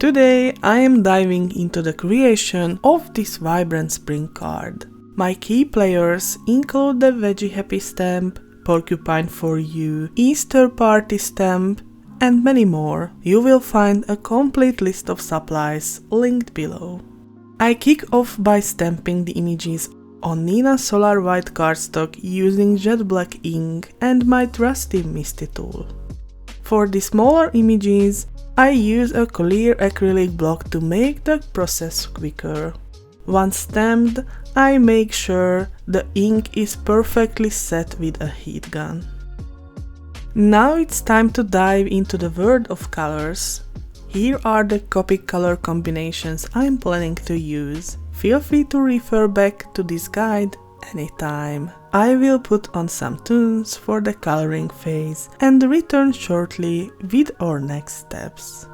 Today I am diving into the creation of this vibrant spring card. My key players include the Veggie Happy Stamp, Porcupine for You, Easter Party Stamp, and many more. You will find a complete list of supplies linked below. I kick off by stamping the images on Neenah Solar White cardstock using jet black ink and my trusty Misty tool. For the smaller images, I use a clear acrylic block to make the process quicker. Once stamped, I make sure the ink is perfectly set with a heat gun. Now it's time to dive into the world of colors. Here are the Copic color combinations I'm planning to use. Feel free to refer back to this guide anytime. I will put on some tunes for the coloring phase and return shortly with our next steps.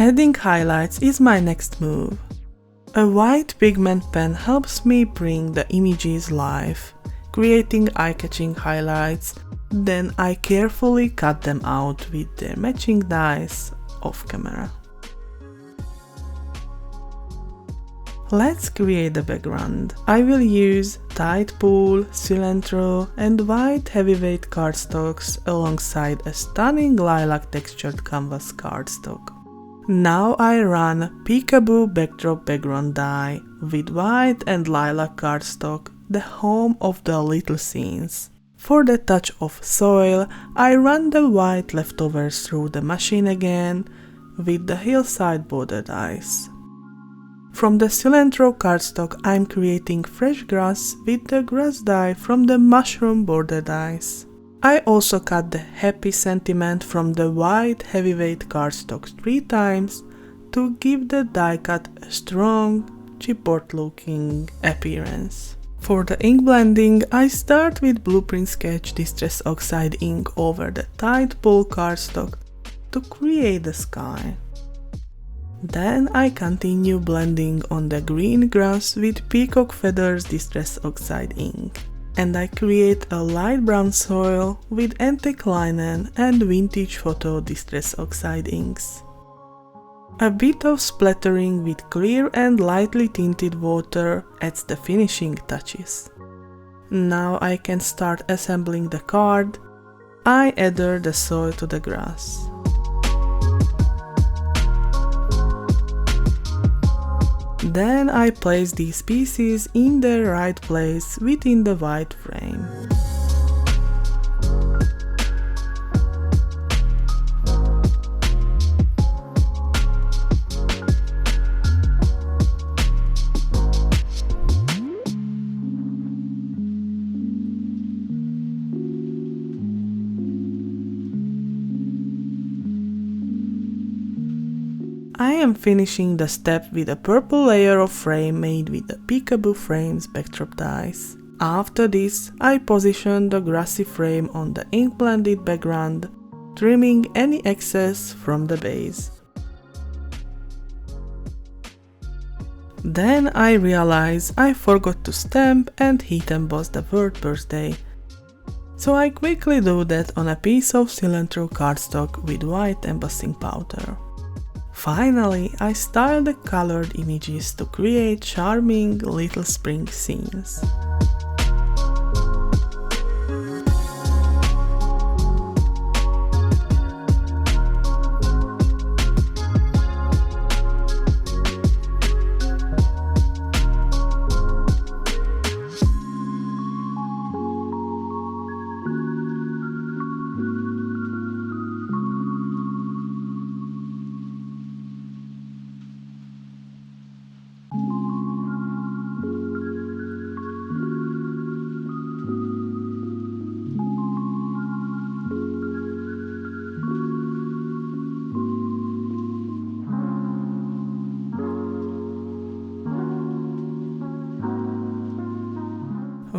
Adding highlights is my next move. A white pigment pen helps me bring the images live, creating eye-catching highlights, then I carefully cut them out with their matching dies off camera. Let's create the background. I will use tight pull, cilantro and white heavyweight cardstocks alongside a stunning lilac textured canvas cardstock. Now I run Peekaboo Backdrop Background dye with white and lilac cardstock, the home of the little scenes. For the touch of soil, I run the white leftovers through the machine again with the hillside border dyes. From the cilantro cardstock I'm creating fresh grass with the grass dye from the mushroom border dyes. I also cut the happy sentiment from the white heavyweight cardstock 3 times to give the die cut a strong, chipboard looking appearance. For the ink blending, I start with Blueprint Sketch Distress Oxide ink over the tight pull cardstock to create the sky. Then I continue blending on the green grass with Peacock Feathers Distress Oxide ink. And I create a light brown soil with Antique Linen and Vintage Photo Distress Oxide inks. A bit of splattering with clear and lightly tinted water adds the finishing touches. Now I can start assembling the card. I adhere the soil to the grass. Then I place these pieces in the right place within the white frame. I am finishing the step with a purple layer of frame made with the Peekaboo Frames backdrop dies. After this, I position the grassy frame on the ink blended background, trimming any excess from the base. Then I realize I forgot to stamp and heat emboss the word birthday. So I quickly do that on a piece of cilantro cardstock with white embossing powder. Finally, I style the colored images to create charming little spring scenes.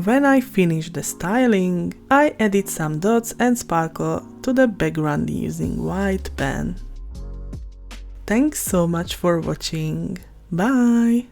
When I finish the styling, I added some dots and sparkle to the background using white pen. Thanks so much for watching. Bye!